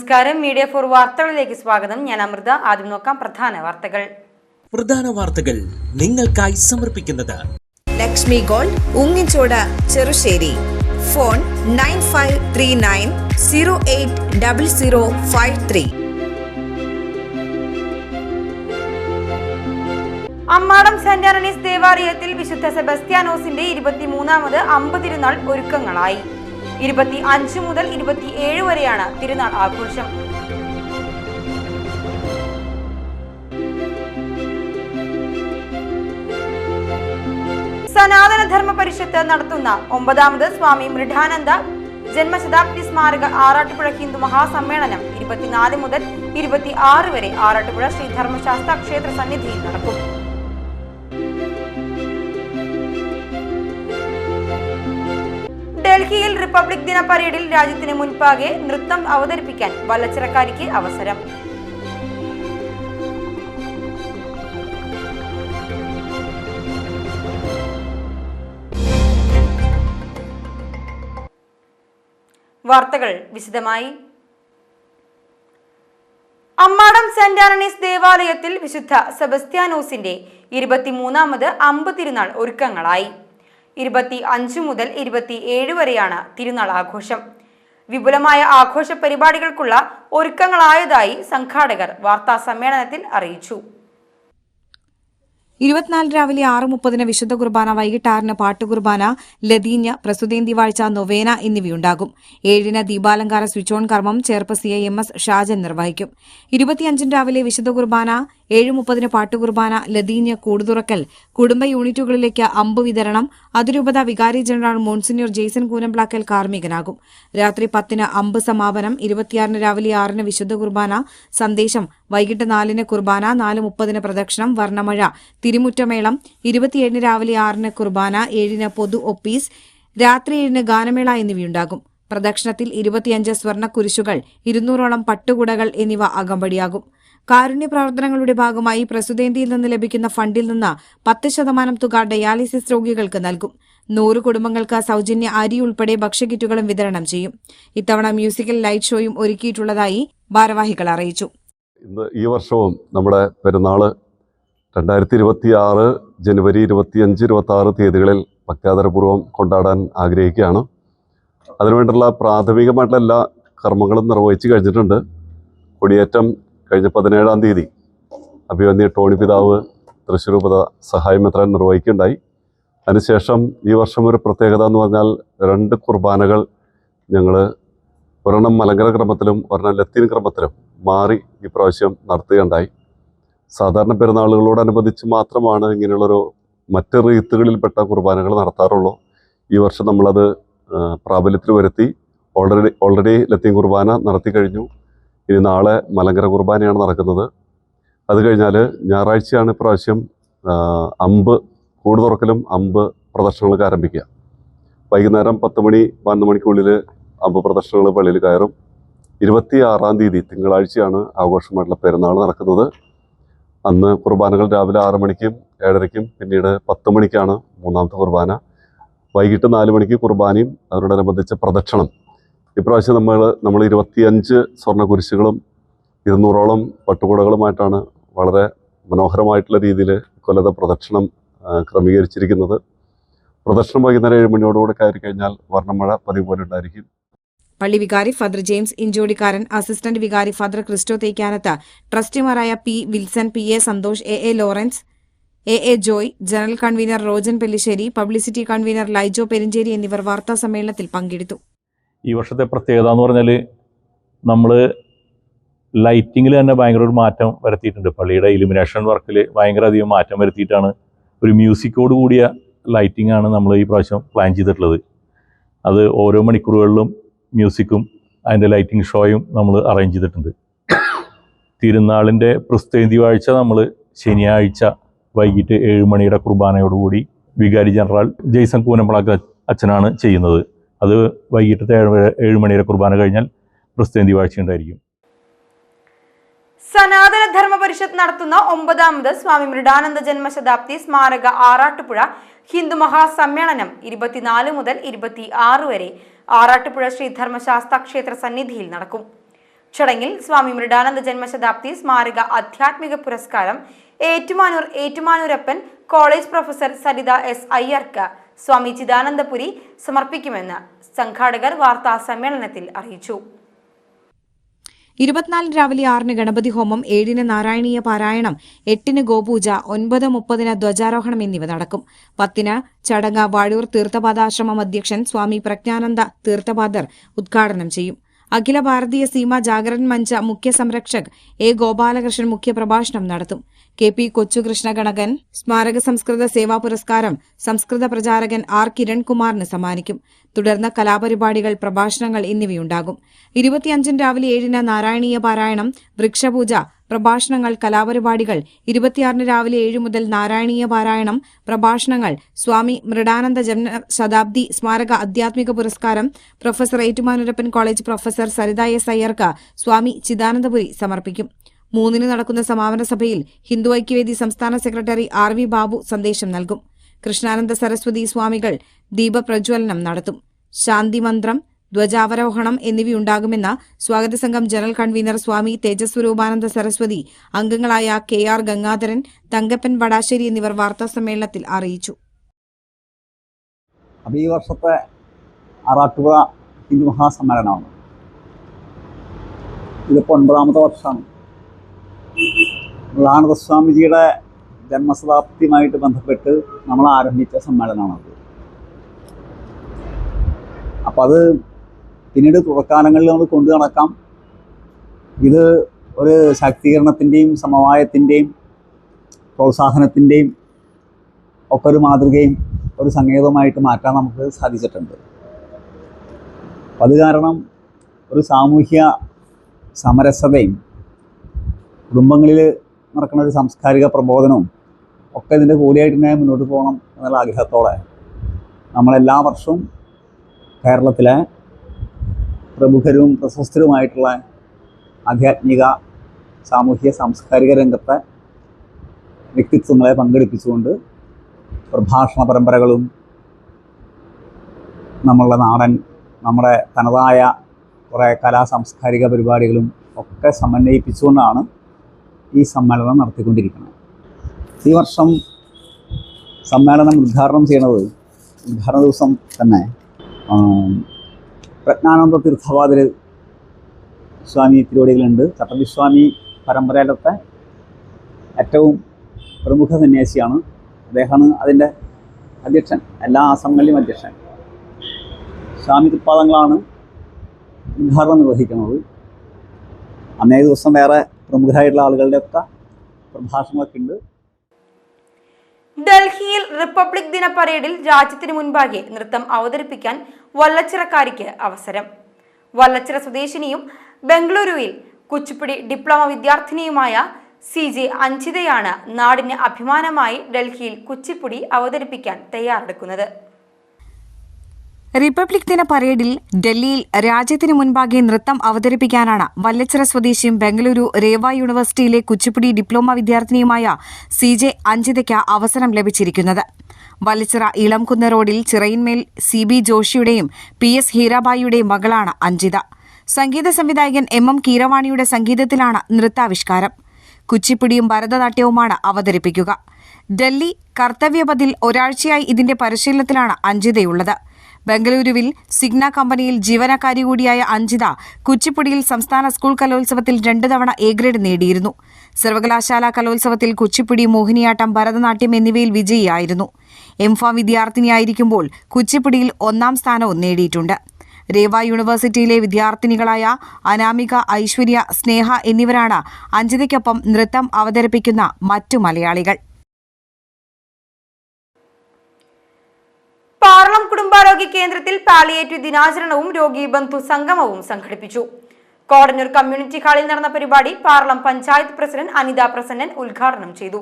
നമസ്കാരം. Media for വാർത്തകളിലേക്ക് സ്വാഗതം. ഞാൻ അമൃത. ആദ്യം നോക്കാം പ്രധാന വാർത്തകൾ നിങ്ങൾക്കായി സമർപ്പിക്കുന്നത് Lakshmi gold, Ungichode, Cherussery. Phone 9539080053. Ammadam saint Antony's ദേവാലയത്തിൽ വിശുദ്ധ സെബസ്ത്യാനോസിന്റെ 23ാമത് അമ്പ് തിരുനാൾ ഒരുക്കങ്ങളായി. 25 മുതൽ 27 വരെയാണ് തിരുനാൾ ആഘോഷം. സനാതന ധർമ്മ പരിഷത്ത് നടത്തുന്ന 9ാമത് സ്വാമി മൃഡാനന്ദ ജന്മശതാബ്ദി സ്മാരക ആറാട്ടുപുഴ ഹിന്ദു മഹാസമ്മേളനം 24 മുതൽ 26 വരെ ആറാട്ടുപുഴ ശ്രീ ധർമ്മശാസ്ത്ര ക്ഷേത്ര സന്നിധിയിൽ നടക്കും. ഡൽഹിയിൽ റിപ്പബ്ലിക് ദിന പരേഡിൽ രാജ്യത്തിന് മുൻപാകെ നൃത്തം അവതരിപ്പിക്കാൻ വല്ലച്ചിറക്കാരിക്ക് അവസരം. വാർത്തകൾ വിശദമായി. അമ്മാടം സെന്റ് ആന്റണീസ് ദേവാലയത്തിൽ വിശുദ്ധ സെബസ്ത്യാനോസിന്റെ 23ാമത് അമ്പ് തിരുനാൾ ഒരുക്കങ്ങളായി. 25 മുതൽ 27 വരെയാണ് തിരുനാൾ ആഘോഷം. വിപുലമായ ആഘോഷ പരിപാടികൾക്കുള്ള ഒരുക്കങ്ങളായതായി സംഘാടകർ വാർത്താ സമ്മേളനത്തിൽ അറിയിച്ചു. 24 രാവിലെ 6:30 വിശുദ്ധ കുർബാന, വൈകിട്ട് 6 പാട്ടുകുർബാന, ലതീഞ്ഞ, പ്രസുതേന്തി വാഴ്ച, നൊവേന എന്നിവയുണ്ടാകും. 7 ദീപാലങ്കാര സ്വിച്ച് ഓൺ കർമ്മം ചെയർപേഴ്സൺ MS ഷാജൻ നിർവഹിക്കും. 25 രാവിലെ വിശുദ്ധ കുർബാന, 7:30 പാട്ടുകുർബാന, ലതീഞ്ഞ, കൂടുതുറക്കൽ, കുടുംബ യൂണിറ്റുകളിലേക്ക് അമ്പ് വിതരണം. അതിരൂപത വികാരി ജനറൽ മോൺസിഞ്ഞോർ ജെയ്സൺ കൂനംപ്ലാക്കൽ കാർമ്മികനാകും. രാത്രി 10 അമ്പ് സമാപനം. 26 രാവിലെ 6 വിശുദ്ധ കുർബാന, സന്ദേശം. വൈകിട്ട് 4 കുർബാന, 4:30 പ്രദക്ഷിണം, വർണ്ണമഴ, തിരുമുറ്റമേളം. 27 രാവിലെ 6 കുർബാന, 7 പൊതു ഒപ്പീസ്, രാത്രി 7 ഗാനമേള എന്നിവയുണ്ടാകും. പ്രദക്ഷിണത്തിൽ 25 സ്വർണ്ണ കുരിശുകൾ, 200ഓളം പട്ടുകുടകൾ എന്നിവ അകമ്പടിയാകും. കാരുണ്യ പ്രവർത്തനങ്ങളുടെ ഭാഗമായി പ്രസുതേന്തിയിൽ നിന്ന് ലഭിക്കുന്ന ഫണ്ടിൽ നിന്ന് 10% തുക ഡയാലിസിസ് രോഗികൾക്ക് നൽകും. 100 കുടുംബങ്ങൾക്ക് സൗജന്യ അരി ഉൾപ്പെടെ ഭക്ഷ്യക്കിറ്റുകളും വിതരണം ചെയ്യും. ഇത്തവണ മ്യൂസിക്കൽ ലൈറ്റ് ഷോയും ഒരുക്കിയിട്ടുള്ളതായി ഭാരവാഹികൾ അറിയിച്ചു. ഈ വർഷവും നമ്മുടെ പെരുന്നാള് 2026 ജനുവരി 25, 26 തീയതികളിൽ ഭക്ത്യാദരപൂർവ്വം കൊണ്ടാടാൻ ആഗ്രഹിക്കുകയാണ്. അതിനുവേണ്ടിയുള്ള പ്രാഥമികമായിട്ടുള്ള എല്ലാ കർമ്മങ്ങളും നിർവഹിച്ചു കഴിഞ്ഞിട്ടുണ്ട്. കൊടിയേറ്റം കഴിഞ്ഞ 17-ാം തീയതി അഭിമന്യ ടോണി പിതാവ് തൃശ്ശൂർ ഉപത സഹായമെത്രാൻ നിർവഹിക്കുകയുണ്ടായി. അതിനുശേഷം ഈ വർഷം ഒരു പ്രത്യേകത എന്ന് പറഞ്ഞാൽ 2 കുർബാനകൾ ഞങ്ങൾ ഒരെണ്ണം മലങ്കര ക്രമത്തിലും ഒരെണ്ണം ലത്തീൻ ക്രമത്തിലും മാറി ഈ പ്രാവശ്യം നടത്തുകയുണ്ടായി. സാധാരണ പെരുന്നാളുകളോടനുബന്ധിച്ച് മാത്രമാണ് ഇങ്ങനെയുള്ളൊരു മറ്റ് റീത്തുകളിൽപ്പെട്ട കുർബാനകൾ നടത്താറുള്ളൂ. ഈ വർഷം നമ്മളത് പ്രാബല്യത്തിൽ വരുത്തി. ഓൾറെഡി ലത്തീൻ കുർബാന നടത്തി കഴിഞ്ഞു. ഇനി നാളെ മലങ്കര കുർബാനയാണ് നടക്കുന്നത്. അത് കഴിഞ്ഞാൽ ഞായറാഴ്ചയാണ് ഇപ്രാവശ്യം അമ്പ് കൂടുതുറക്കലും അമ്പ് പ്രദർശനങ്ങളൊക്കെ ആരംഭിക്കുക. വൈകുന്നേരം 10 മണി 11 മണിക്കുള്ളിൽ അമ്പ് പ്രദർശനങ്ങൾ പള്ളിയിൽ കയറും. 26-ാം തീയതി തിങ്കളാഴ്ചയാണ് ആഘോഷമായിട്ടുള്ള പെരുന്നാൾ നടക്കുന്നത്. അന്ന് കുർബാനകൾ രാവിലെ 6 മണിക്കും 7:30-ക്കും പിന്നീട് 10 മണിക്കാണ് 3ാമത്തെ കുർബാന. വൈകിട്ട് 4 മണിക്ക് കുർബാനയും അതിനോടനുബന്ധിച്ച പ്രദക്ഷിണം. ഇപ്രാവശ്യം നമ്മൾ 25 സ്വർണ്ണ കുരിശുകളും 200ഓളം പട്ടുകുടകളുമായിട്ടാണ് വളരെ മനോഹരമായിട്ടുള്ള രീതിയിൽ കൊല്ലത്തെ പ്രദക്ഷിണം ക്രമീകരിച്ചിരിക്കുന്നത്. പ്രദക്ഷിണം വൈകുന്നേരം 7 മണിയോടുകൂടി കയറി കഴിഞ്ഞാൽ വർണ്ണമഴ പതിവ് പോലെ ഉണ്ടായിരിക്കും. പള്ളി വികാരി ഫാദർ ജെയിംസ് ഇഞ്ചോടിക്കാരൻ, അസിസ്റ്റന്റ് വികാരി ഫാദർ ക്രിസ്റ്റോ തേക്കാനത്ത്, ട്രസ്റ്റിമാരായ P. Wilson, PA Santhosh, AA Lawrence, AA Joy, general convener Rojan Pellissery, publicity convener Laijo Perinchery എന്നിവർ വാർത്താ സമ്മേളനത്തിൽ പങ്കെടുത്തു. ഈ വർഷത്തെ പ്രത്യേകത എന്ന് പറഞ്ഞാൽ നമ്മൾ ലൈറ്റിങ്ങിൽ തന്നെ ഭയങ്കര ഒരു മാറ്റം വരുത്തിയിട്ടുണ്ട്. പള്ളിയുടെ ഇലുമിനേഷൻ വർക്കിൽ ഭയങ്കര അധികം മാറ്റം വരുത്തിയിട്ടാണ് ഒരു മ്യൂസിക്കോട് കൂടിയ ലൈറ്റിംഗ് ആണ് നമ്മൾ ഈ പ്രാവശ്യം പ്ലാൻ ചെയ്തിട്ടുള്ളത്. അത് ഓരോ മണിക്കൂറുകളിലും മ്യൂസിക്കും അതിൻ്റെ ലൈറ്റിംഗ് ഷോയും നമ്മൾ അറേഞ്ച് ചെയ്തിട്ടുണ്ട്. തിരുനാളിൻ്റെ പ്രസ്തേന്തി വാഴ്ച നമ്മൾ ശനിയാഴ്ച വൈകിട്ട് 7 മണിയുടെ കുർബാനയോടുകൂടി വികാരി ജനറൽ ജെയ്സൺ കൂനംപ്ലാക്കൽ അച്ഛനാണ് ചെയ്യുന്നത്. അത് വൈകിട്ടത്തെ 7 മണിയുടെ കുർബാന കഴിഞ്ഞാൽ പ്രസ്തേന്തി വാഴ്ച ഉണ്ടായിരിക്കും. സനാതന ധർമ്മ പരിഷത്ത് നടത്തുന്ന 9ാമത് സ്വാമി മൃഡാനന്ദ ജന്മശതാബ്ദി സ്മാരക ആറാട്ടുപുഴ ഹിന്ദു മഹാസമ്മേളനം 24 മുതൽ 26 വരെ ആറാട്ടുപുഴ ശ്രീ ധർമ്മശാസ്ത്ര ക്ഷേത്ര സന്നിധിയിൽ നടക്കും. ചടങ്ങിൽ സ്വാമി മൃഡാനന്ദ ജന്മശതാബ്ദി സ്മാരക ആധ്യാത്മിക പുരസ്കാരം Ettumanoorappan college professor Saritha S അയ്യർക്ക് സ്വാമി ചിദാനന്ദപുരി സമർപ്പിക്കുമെന്ന് സംഘാടകർ വാർത്താ സമ്മേളനത്തിൽ അറിയിച്ചു. 24 രാവിലെ 6 ഗണപതി ഹോമം, 7 നാരായണീയ പാരായണം, 8 ഗോപൂജ, 9:30 ധ്വജാരോഹണം എന്നിവ നടക്കും. 10 ചടങ്ങ് വാഴൂർ തീർത്ഥപാദാശ്രമം അധ്യക്ഷൻ സ്വാമി പ്രജ്ഞാനന്ദ തീർത്ഥപാദർ ഉദ്ഘാടനം ചെയ്യും. അഖില ഭാരതീയ സീമ ജാഗരൺ മഞ്ച മുഖ്യ സംരക്ഷക് എ ഗോപാലകൃഷ്ണൻ മുഖ്യപ്രഭാഷണം നടത്തും. KP കൊച്ചുകൃഷ്ണ ഗണകൻ സ്മാരക സംസ്കൃത സേവാ പുരസ്കാരം സംസ്കൃത പ്രചാരകൻ R കിരൺകുമാറിന് സമ്മാനിക്കും. തുടർന്ന് കലാപരിപാടികൾ, പ്രഭാഷണങ്ങൾ എന്നിവയുണ്ടാകും. 25 രാവിലെ 7 നാരായണീയ പാരായണം, വൃക്ഷപൂജ, പ്രഭാഷണങ്ങൾ, കലാപരിപാടികൾ. 26 രാവിലെ 7 മുതൽ നാരായണീയ പാരായണം, പ്രഭാഷണങ്ങൾ, സ്വാമി മൃഡാനന്ദ ജന്മശതാബ്ദി സ്മാരക ആധ്യാത്മിക പുരസ്കാരം professor Ettumanoorappan college professor Saritha S അയ്യർക്ക് സ്വാമി ചിദാനന്ദപുരി സമർപ്പിക്കും. 3 നടക്കുന്ന സമാപന സഭയിൽ ഹിന്ദു ഐക്യവേദി സംസ്ഥാന സെക്രട്ടറി RV ബാബു സന്ദേശം നൽകും. കൃഷ്ണാനന്ദ സരസ്വതി സ്വാമികൾ ദീപപ്രജ്വലനം നടത്തും. ശാന്തിമന്ത്രം, ധ്വജാവരോഹണം എന്നിവയുണ്ടാകുമെന്ന് സ്വാഗത സംഘം ജനറൽ കൺവീനർ സ്വാമി തേജസ്വരൂപാനന്ദ സരസ്വതി, അംഗങ്ങളായ KR ഗംഗാധരൻ, തങ്കപ്പൻ വടാശ്ശേരി എന്നിവർ വാർത്താസമ്മേളനത്തിൽ അറിയിച്ചു. ഈ വർഷത്തെ ആറാട്ടുപുഴ ഹിന്ദു മഹാസമ്മേളനമാണ്. ഇതിപ്പോൾ 9ാമത്തെ വർഷമാണ്. മൃഡാനന്ദസ്വാമിജിയുടെ ജന്മശതാബ്ദിയുമായിട്ട് ബന്ധപ്പെട്ട് നമ്മൾ ആരംഭിച്ച സമ്മേളനമാണത്. അപ്പം അത് പിന്നീട് തുടർക്കാലങ്ങളിൽ നമ്മൾ കൊണ്ടു നടക്കാം. ഇത് ഒരു ശാക്തീകരണത്തിൻ്റെയും സമവായത്തിൻ്റെയും പ്രോത്സാഹനത്തിൻ്റെയും ഒക്കെ ഒരു മാതൃകയും ഒരു സംഗീതമായിട്ട് മാറ്റാൻ നമുക്ക് സാധിച്ചിട്ടുണ്ട്. അത് കാരണം ഒരു സാമൂഹ്യ സമരസതയും കുടുംബങ്ങളിൽ നടക്കുന്ന ഒരു സാംസ്കാരിക പ്രബോധനവും ഒക്കെ ഇതിൻ്റെ കൂടിയായിട്ട് തന്നെ മുന്നോട്ട് പോകണം എന്നുള്ള ആഗ്രഹത്തോടെ നമ്മളെല്ലാ വർഷവും കേരളത്തിലെ പ്രമുഖരും പ്രശസ്തരുമായിട്ടുള്ള ആധ്യാത്മിക, സാമൂഹ്യ, സാംസ്കാരിക രംഗത്തെ വ്യക്തിത്വങ്ങളെ പങ്കെടുപ്പിച്ചുകൊണ്ട് പ്രഭാഷണ പരമ്പരകളും നമ്മളുടെ നാടൻ, നമ്മുടെ തനതായ കുറേ സാംസ്കാരിക പരിപാടികളും ഒക്കെ സമന്വയിപ്പിച്ചുകൊണ്ടാണ് ഈ സമ്മേളനം നടത്തിക്കൊണ്ടിരിക്കുന്നത്. ഈ വർഷം സമ്മേളനം ഉദ്ഘാടനം ചെയ്യണത്, ഉദ്ഘാടന ദിവസം തന്നെ പ്രജ്ഞാനന്ദ തീർത്ഥപാദർ സ്വാമി തിരുവടികളുണ്ട്. ചട്ടമ്പിസ്വാമി പരമ്പരയിലത്തെ ഏറ്റവും പ്രമുഖ സന്യാസിയാണ്. അദ്ദേഹമാണ് അതിൻ്റെ അധ്യക്ഷൻ, എല്ലാ ആശ്രമങ്ങളിലും അധ്യക്ഷൻ. സ്വാമി തൃപ്പാദങ്ങളാണ് ഉദ്ഘാടനം നിർവഹിക്കുന്നത്. അന്നേ ദിവസം വേറെ പ്രമുഖരായിട്ടുള്ള ആളുകളുടെയൊക്കെ പ്രഭാഷണങ്ങളൊക്കെ ഉണ്ട്. ഡൽഹിയിൽ റിപ്പബ്ലിക് ദിന പരേഡിൽ രാജ്യത്തിന് മുൻപാകെ നൃത്തം അവതരിപ്പിക്കാൻ വല്ലച്ചിറക്കാരിക്ക് അവസരം. വല്ലച്ചിറ സ്വദേശിനിയും ബംഗളൂരുവിൽ കുച്ചിപ്പുടി ഡിപ്ലോമ വിദ്യാർത്ഥിനിയുമായ CJ അഞ്ജിതയാണ് നാടിന് അഭിമാനമായി ഡൽഹിയിൽ കുച്ചിപ്പുടി അവതരിപ്പിക്കാൻ തയ്യാറെടുക്കുന്നത്. റിപ്പബ്ലിക് ദിന പരേഡിൽ ഡൽഹിയിൽ രാജ്യത്തിന് മുൻപാകെ നൃത്തം അവതരിപ്പിക്കാനാണ് വല്ലച്ചിറ സ്വദേശിയും ബംഗളൂരു രേവ യൂണിവേഴ്സിറ്റിയിലെ കുച്ചിപ്പുടി ഡിപ്ലോമ വിദ്യാർത്ഥിനിയുമായ CJ അഞ്ജിതയ്ക്ക് അവസരം ലഭിച്ചിരിക്കുന്നത്. വല്ലച്ചിറ ഇളംകുന്ന് റോഡിൽ ചിറയിന്മേൽ CB ജോഷിയുടെയും PS ഹീരാബായിയുടെയും മകളാണ് അഞ്ജിത. സംഗീത സംവിധായകൻ MM കീരവാണിയുടെ സംഗീതത്തിലാണ് നൃത്താവിഷ്കാരം. കുച്ചിപ്പുടിയും ഭരതനാട്യവുമാണ് അവതരിപ്പിക്കുക. ഡൽഹി കർത്തവ്യപഥിൽ ഒരാഴ്ചയായി ഇതിന്റെ പരിശീലനത്തിലാണ് അഞ്ജിതയുള്ളത്. ബംഗളൂരുവിൽ സിഗ്ന കമ്പനിയിൽ ജീവനക്കാരി കൂടിയായ അഞ്ജിത കുച്ചിപ്പുടിയിൽ സംസ്ഥാന സ്കൂൾ കലോത്സവത്തിൽ 2 തവണ A ഗ്രേഡ് നേടിയിരുന്നു. സർവകലാശാല കലോത്സവത്തിൽ കുച്ചിപ്പുടി, മോഹിനിയാട്ടം, ഭരതനാട്യം എന്നിവയിൽ വിജയിയായിരുന്നു. MPharm വിദ്യാർത്ഥിനിയായിരിക്കുമ്പോൾ കുച്ചിപ്പുടിയിൽ 1ാം സ്ഥാനവും നേടിയിട്ടുണ്ട്. രേവ യൂണിവേഴ്സിറ്റിയിലെ വിദ്യാർത്ഥിനികളായ അനാമിക, ഐശ്വര്യ, സ്നേഹ എന്നിവരാണ് അഞ്ജിതയ്ക്കൊപ്പം നൃത്തം അവതരിപ്പിക്കുന്ന മറ്റു മലയാളികൾ. പാർളം കുടുംബാരോഗ്യ കേന്ദ്രത്തിൽ പാലിയേറ്റീവ് ദിനാചരണവും രോഗി ബന്ധു സംഗമവും സംഘടിപ്പിച്ചു. കോടന്നൂർ കമ്മ്യൂണിറ്റി ഹാളിൽ നടന്ന പരിപാടി പാർളം പഞ്ചായത്ത് പ്രസിഡന്റ് അനിത പ്രസന്നൻ ഉദ്ഘാടനം ചെയ്തു.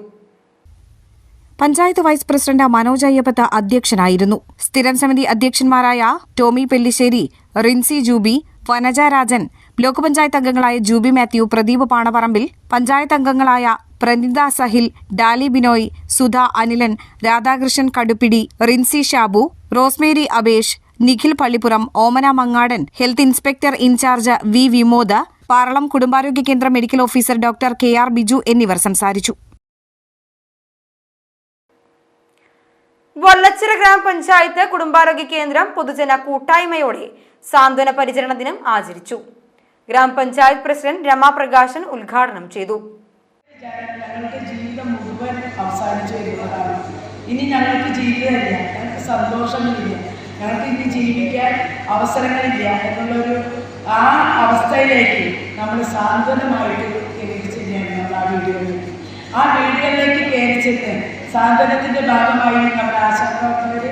പഞ്ചായത്ത് വൈസ് പ്രസിഡന്റ് മനോജ് അയ്യപ്പത്ത് അധ്യക്ഷനായിരുന്നു. സ്ഥിരം സമിതി അധ്യക്ഷന്മാരായ ടോമി പെല്ലിശ്ശേരി, റിൻസി ജൂബി, വനജ രാജൻ, ബ്ലോക്ക് പഞ്ചായത്ത് അംഗങ്ങളായ ജൂബി മാത്യു, പ്രദീപ് പാണപറമ്പിൽ, പഞ്ചായത്ത് അംഗങ്ങളായ Pranitha Sahil, Dolly Binoy, Sudha Anilan, Radhakrishnan Kaduppidi, Rincy Shabu, Rosemary Abesh, Nikhil Pallippuram, Omana Mangadan, health inspector in charge V Vimod, Paralam കുടുംബാരോഗ്യ കേന്ദ്ര medical officer doctor KR Biju എന്നിവർ സംസാരിച്ചു. വല്ലച്ചിറ ഗ്രാമപഞ്ചായത്ത് കുടുംബാരോഗ്യ കേന്ദ്രം പൊതുജന കൂട്ടായ്മയോടെ സാന്ത്വന പരിചരണ ദിനം ആചരിച്ചു. ഗ്രാമപഞ്ചായത്ത് പ്രസിഡന്റ് രമാപ്രകാശൻ ഉദ്ഘാടനം ചെയ്തു. ഞങ്ങളുടെ ജീവിതം മുഴുവൻ അവസാനിച്ചു വരുന്നതാണ്. ഇനി ഞങ്ങൾക്ക് ജീവിതമില്ല, ഞങ്ങൾക്ക് സന്തോഷമില്ല, ഞങ്ങൾക്ക് ഇനി ജീവിക്കാൻ അവസരങ്ങളില്ല എന്നുള്ളൊരു ആ അവസ്ഥയിലേക്ക് നമ്മൾ സാന്ത്വനമായിട്ട് കയറി ചെല്ലുകയാണ്. നമ്മൾ ആ വീടുകളിലേക്ക് കയറി ചെന്ന് സാന്ത്വനത്തിൻ്റെ ഭാഗമായി നമ്മുടെ ആശാപ്രവർത്തകർ,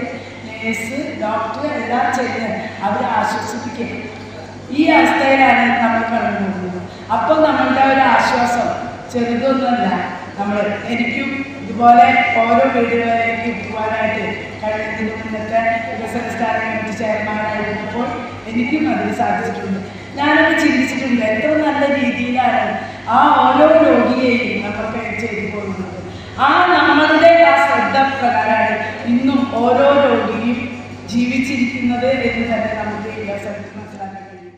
നേഴ്സ്, ഡോക്ടർ എല്ലാം ചെന്ന് അവരെ ആശ്വസിപ്പിക്കും. ഈ അവസ്ഥയിലാണ് നമ്മൾ കടന്നു പോകുന്നത്. അപ്പോൾ നമ്മളുടെ ഒരു ആശ്വാസം ചെറുതൊന്നുമല്ല. എനിക്കും ഇതുപോലെ ഓരോ വീടുകളിലേക്ക് പോകാനായിട്ട് കഴിഞ്ഞതിന് മുന്നത്തെ വികസന സ്ഥാന കമ്മിറ്റി ചെയർമാനായിരുന്നപ്പോൾ എനിക്കും അതിന് സാധിച്ചിട്ടുണ്ട്. ഞാനത് ചിന്തിച്ചിട്ടുണ്ട്, എത്ര നല്ല രീതിയിലാണ് ആ ഓരോ രോഗിയെയും നമ്മൾ ചെയ്തു പോകുന്നത്. നമ്മളുടെ ആ ശ്രദ്ധ പ്രകാരമാണ് ഇന്നും ഓരോ രോഗിയും ജീവിച്ചിരിക്കുന്നത് എന്ന് തന്നെ നമുക്ക് ഈ അവസരത്തിൽ മനസ്സിലാക്കാൻ കഴിയും.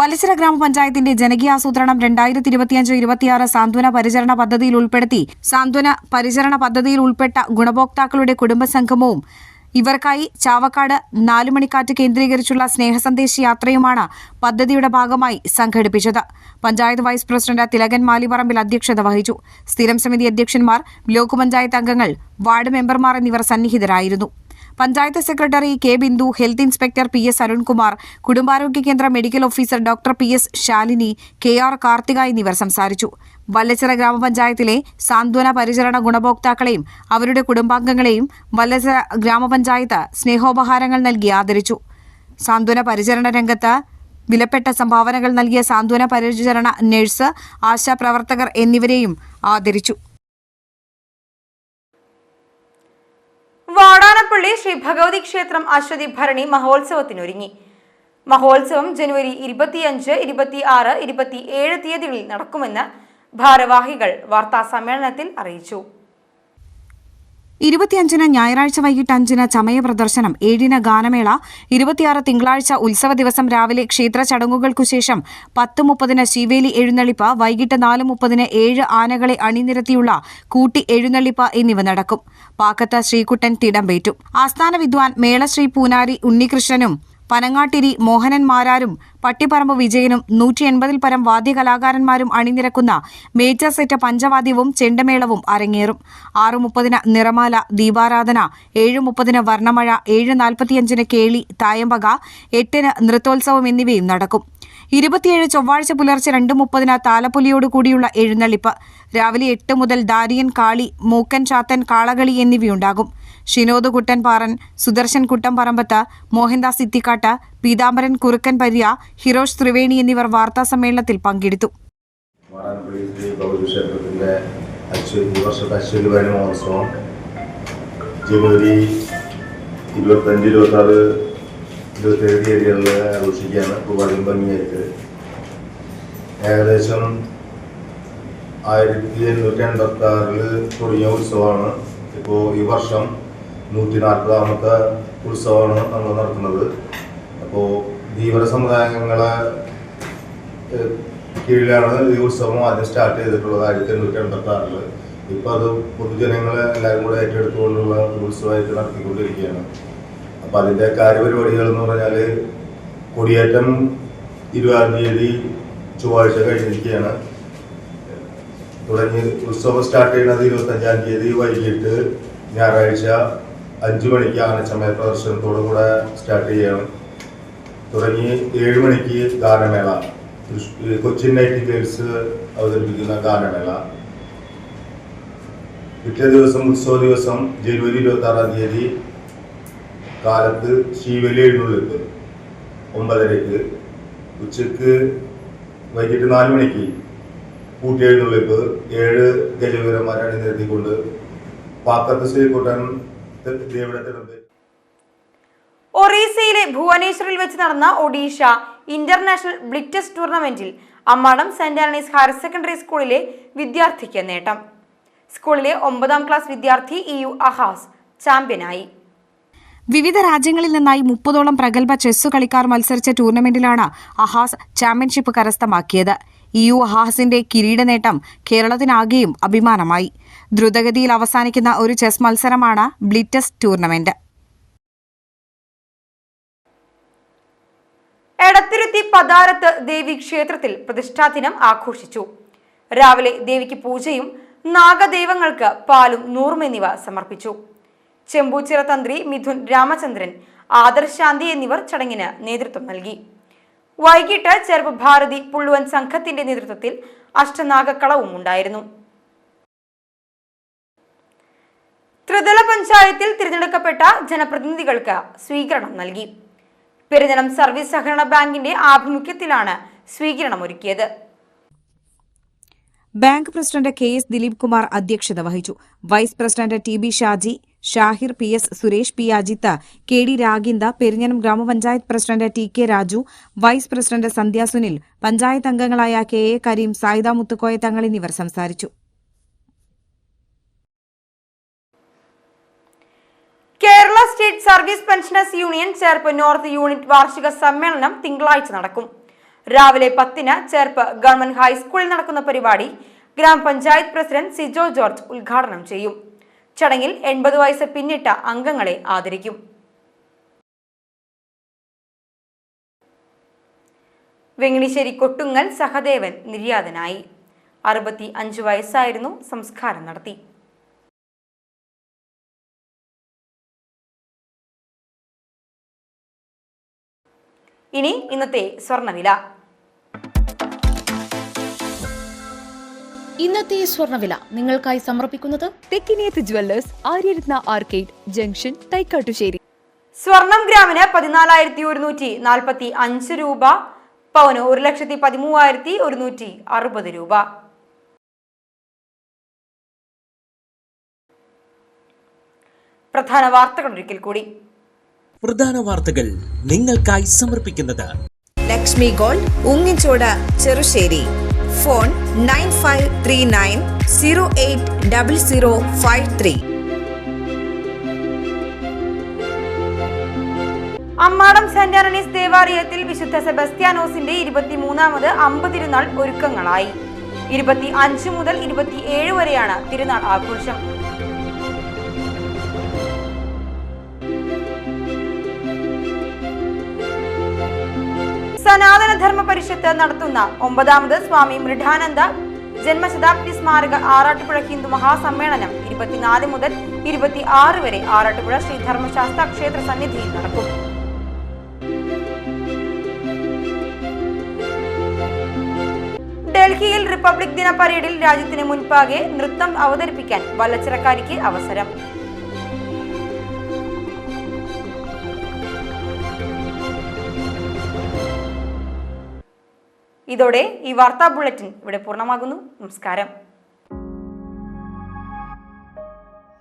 വല്ലച്ചിറ ഗ്രാമപഞ്ചായത്തിന്റെ ജനകീയാസൂത്രണം 2025-26 സാന്ത്വന പരിചരണ പദ്ധതിയിൽ ഉൾപ്പെടുത്തി സാന്ത്വന പരിചരണ പദ്ധതിയിൽ ഉൾപ്പെട്ട ഗുണഭോക്താക്കളുടെ കുടുംബസംഗമവും ഇവർക്കായി ചാവക്കാട് 4 മണിക്കാറ്റ് കേന്ദ്രീകരിച്ചുള്ള സ്നേഹസന്ദേശ യാത്രയുമാണ് പദ്ധതിയുടെ ഭാഗമായി സംഘടിപ്പിച്ചത്. പഞ്ചായത്ത് വൈസ് പ്രസിഡന്റ് തിലകൻ മാലിപ്പറമ്പിൽ അധ്യക്ഷത വഹിച്ചു. സ്ഥിരം സമിതി അധ്യക്ഷന്മാർ, ബ്ലോക്ക് പഞ്ചായത്ത് അംഗങ്ങൾ, വാർഡ് മെമ്പർമാർ എന്നിവർ സന്നിഹിതരായിരുന്നു. Panchayat secretary K. Bindu, health inspector PS Arunkumar, കുടുംബാരോഗ്യ കേന്ദ്ര medical officer doctor PS Shalini, KR Karthika എന്നിവർ സംസാരിച്ചു. വല്ലച്ചിറ ഗ്രാമപഞ്ചായത്തിലെ സാന്ത്വന പരിചരണ ഗുണഭോക്താക്കളെയും അവരുടെ കുടുംബാംഗങ്ങളെയും വല്ലച്ചിറ ഗ്രാമപഞ്ചായത്ത് സ്നേഹോപഹാരങ്ങൾ നൽകി ആദരിച്ചു. സാന്ത്വന പരിചരണ രംഗത്ത് വിലപ്പെട്ട സംഭാവനകൾ നൽകിയ സാന്ത്വന പരിചരണ നഴ്സ്, ആശാപ്രവർത്തകർ എന്നിവരെയും ആദരിച്ചു. വാടാനപ്പള്ളി ശ്രീ ഭഗവതി ക്ഷേത്രം അശ്വതി ഭരണി മഹോത്സവത്തിനൊരുങ്ങി. മഹോത്സവം ജനുവരി 25, 26, 27 തീയതികളിൽ നടക്കുമെന്ന് ഭാരവാഹികൾ വാർത്താസമ്മേളനത്തിൽ അറിയിച്ചു. 25 ഞായറാഴ്ച വൈകിട്ട് 5 ചമയ പ്രദർശനം, 7 ഗാനമേള, 26 തിങ്കളാഴ്ച ഉത്സവ ദിവസം രാവിലെ ക്ഷേത്ര ചടങ്ങുകൾക്കുശേഷം 10:30 ശീവേലി എഴുന്നള്ളിപ്പ്, വൈകിട്ട് 4:30 7 ആനകളെ അണിനിരത്തിയുള്ള കൂട്ടി എഴുന്നള്ളിപ്പ് എന്നിവ നടക്കും. പാക്കത്ത് ശ്രീകുട്ടൻ തിടമ്പേറ്റും. ആസ്ഥാന വിദ്വാൻ മേളശ്രീ പൂനാരി ഉണ്ണികൃഷ്ണനും പനങ്ങാട്ടിരി മോഹനൻ മാരാരും പട്ടിപ്പറമ്പ് വിജയനും 180-ൽ പരം വാദ്യകലാകാരന്മാരും അണിനിരക്കുന്ന മേജർ സെറ്റ് പഞ്ചവാദ്യവും ചെണ്ടമേളവും അരങ്ങേറും. 6:30 നിറമാല, ദീപാരാധന, 7:30 വർണ്ണമഴ, 7:45 കേളി, തായമ്പക, 8 നൃത്തോത്സവം എന്നിവയും നടക്കും. 27 ചൊവ്വാഴ്ച പുലർച്ചെ 2:30 താലപ്പൊലിയോട് കൂടിയുള്ള എഴുന്നള്ളിപ്പ്. രാവിലെ 8 മുതൽ ദാരിയൻ കാളി, മൂക്കൻ ചാത്തൻ കാളകളി എന്നിവയുണ്ടാകും. ഷിനോദ് കുട്ടൻപാറൻ, സുദർശൻ കുട്ടംപറമ്പത്ത്, മോഹൻദാസ് ഇത്തിക്കാട്ട്, പീതാംബരൻ കുറുക്കൻ പരിയ, ഹിരോഷ് ത്രിവേണി എന്നിവർ വാർത്താസമ്മേളനത്തിൽ പങ്കെടുത്തു. ജനുവരി 25, 26, 27 തീയതികളിൽ ആഘോഷിക്കുകയാണ്. വളരെ ഭംഗിയായിട്ട് ഏകദേശം 1886 തുടങ്ങിയ ഉത്സവമാണ്. ഇപ്പോൾ ഈ വർഷം 140ാമത്തെ ഉത്സവമാണ് നമ്മൾ നടത്തുന്നത്. അപ്പോൾ ധീവര സമുദായങ്ങളെ കീഴിലാണ് ഈ ഉത്സവം ആദ്യം സ്റ്റാർട്ട് ചെയ്തിട്ടുള്ളത് 1886. ഇപ്പോൾ അത് പൊതുജനങ്ങളെ എല്ലാവരും കൂടെ ഏറ്റെടുത്തുകൊണ്ടുള്ള ഉത്സവമായിട്ട് നടത്തിക്കൊണ്ടിരിക്കുകയാണ്. അപ്പോൾ അതിൻ്റെ കാര്യപരിപാടികൾ എന്ന് പറഞ്ഞാൽ കൊടിയേറ്റം 20-ാം തീയതി ചൊവ്വാഴ്ച കഴിഞ്ഞിരിക്കുകയാണ്. തുടങ്ങി ഉത്സവം സ്റ്റാർട്ട് ചെയ്യുന്നത് 25-ാം തീയതി വൈകിട്ട് ഞായറാഴ്ച 5 മണിക്ക് ആനച്ചമയ പ്രദർശനത്തോടു കൂടെ സ്റ്റാർട്ട് ചെയ്യണം. തുടങ്ങി 7 മണിക്ക് ഗാനമേള, കൊച്ചിൻ നൈറ്റിംഗേൽസ് അവതരിപ്പിക്കുന്ന ഗാനമേള. പിറ്റേ ദിവസം ഉത്സവ ദിവസം ജനുവരി 26-ാം തീയതി കാലത്ത് ശീവേലി എഴുന്നള്ളിപ്പ് 9:30, ഉച്ചക്ക് വൈകിട്ട് 4 മണിക്ക് കൂട്ടി എഴുന്നള്ളിപ്പ്. 7 ഗജവീരന്മാരെ അണിനിരത്തിക്കൊണ്ട് പാക്കത്ത് ശ്രീകുട്ടൻ ദേവിടത്തിലുണ്ട്. ഒറീസയിലെ ഭുവനേശ്വറിൽ വെച്ച് നടന്ന ഒഡീഷ ഇന്റർനാഷണൽ ബ്ലിറ്റ്സ് ടൂർണമെന്റിൽ Ammadam saint Antony's higher secondary സ്കൂളിലെ വിദ്യാർത്ഥിക്ക് നേട്ടം. സ്കൂളിലെ 9ാം ക്ലാസ് വിദ്യാർത്ഥി EU അഹാസ് ചാമ്പ്യനായി. വിവിധ രാജ്യങ്ങളിൽ നിന്നായി 30ഓളം പ്രഗത്ഭ ചെസ്സു കളിക്കാർ മത്സരിച്ച ടൂർണമെന്റിലാണ് അഹാസ് ചാമ്പ്യൻഷിപ്പ് കരസ്ഥമാക്കിയത്. അഹാസിന്റെ കിരീട നേട്ടം കേരളത്തിനാകെയും അഭിമാനമായി. ദ്രുതഗതിയിൽ അവസാനിക്കുന്ന ഒരു ചെസ് മത്സരമാണ് ബ്ലിറ്റസ് ടൂർണമെന്റ്. എടത്തിരുത്തി പതാരത്ത് ദേവി ക്ഷേത്രത്തിൽ പ്രതിഷ്ഠാദിനം ആഘോഷിച്ചു. രാവിലെ ദേവിക്ക് പൂജയും നാഗദൈവങ്ങൾക്ക് പാലും നൂറും എന്നിവ സമർപ്പിച്ചു. ചെമ്പൂച്ചിറ തന്ത്രി മിഥുൻ രാമചന്ദ്രൻ, ആദർശാന്തി എന്നിവർ ചടങ്ങിന് നേതൃത്വം നൽകി. വൈകിട്ട് ചെറുപ്പ് ഭാരതി പുള്ളുവൻ സംഘത്തിന്റെ നേതൃത്വത്തിൽ അഷ്ടനാഗക്കളവും ഉണ്ടായിരുന്നു. ത്രിതല പഞ്ചായത്തിൽ തിരഞ്ഞെടുക്കപ്പെട്ട ജനപ്രതിനിധികൾക്ക് സ്വീകരണം നൽകി. പെരിഞ്ഞനം സർവീസ് സഹകരണ ബാങ്കിന്റെ ആഭിമുഖ്യത്തിലാണ് സ്വീകരണം ഒരുക്കിയത്. Bank president KS Dileep Kumar അധ്യക്ഷത വഹിച്ചു. Vice president TB Shaji, Shahir, PS Suresh, P Ajith, KD Raginda, Perinjanam ഗ്രാമപഞ്ചായത്ത് president TK Raju, vice president Sandhya Sunil, panchayat അംഗങ്ങളായ KA കരീം, സായിദ മുത്തുക്കോയ തങ്ങൾ എന്നിവർ സംസാരിച്ചു. Kerala state service pensioners union Cherpu north unit വാർഷിക സമ്മേളനം തിങ്കളാഴ്ച നടക്കും. രാവിലെ 10-ന് ചേർപ്പ് ഗവൺമെന്റ് ഹൈസ്കൂളിൽ നടക്കുന്ന പരിപാടി ഗ്രാമപഞ്ചായത്ത് പ്രസിഡന്റ് സിജോ ജോർജ് ഉദ്ഘാടനം ചെയ്യും. ചടങ്ങിൽ 80 വയസ്സ് പിന്നിട്ട അംഗങ്ങളെ ആദരിക്കും. വെങ്ങിണിശ്ശേരി കൊട്ടുങ്ങൽ സഹദേവൻ നിര്യാതനായി. 65 വയസ്സായിരുന്നു. സംസ്കാരം നടത്തി. ഇനി ഇന്നത്തെ സ്വർണ്ണവില. ഇന്നത്തെ സ്വർണ്ണവില നിങ്ങൾക്കായി സമർപ്പിക്കുന്നത് Thekkiniyath jewellers, Aryaratna arcade junction, Thaikkattussery. സ്വർണം ഗ്രാമിന് 14,145 രൂപ, പവന് 1,13,160 രൂപ. പ്രധാന വാർത്തകൾ ഒരിക്കൽ കൂടി. പ്രധാന വാർത്തകൾ നിങ്ങൾക്കായി സമർപ്പിക്കുന്നത് Lakshmi gold, Ungichode, Cherussery. Phone 9539080053. Ammadam saint Antony's ദേവാലയത്തിൽ വിശുദ്ധ സെബസ്ത്യാനോസിന്റെ 23ാമത് അമ്പതിരുനാൾ ഒരുക്കങ്ങളായി. 25 മുതൽ 27 വരെയാണ് തിരുനാൾ ആഘോഷം. സനാതന ധർമ്മ പരിഷത്ത് നടത്തുന്ന 9ാമത് സ്വാമി മൃഡാനന്ദ ജന്മശതാബ്ദി സ്മാരക ആറാട്ടുപുഴ ഹിന്ദു മഹാസമ്മേളനം 24 മുതൽ 26 വരെ ആറാട്ടുപുഴ ശ്രീ ധർമ്മശാസ്ത്ര ക്ഷേത്ര സന്നിധിയിൽ നടക്കും. ഡൽഹിയിൽ റിപ്പബ്ലിക് ദിന പരേഡിൽ രാജ്യത്തിന് മുൻപാകെ നൃത്തം അവതരിപ്പിക്കാൻ വല്ലച്ചിറക്കാരിക്ക് അവസരം. ഇതോടെ ഈ വാർത്താ ബുള്ളറ്റിൻ ഇവിടെ പൂർണ്ണമാകുന്നു. നമസ്കാരം.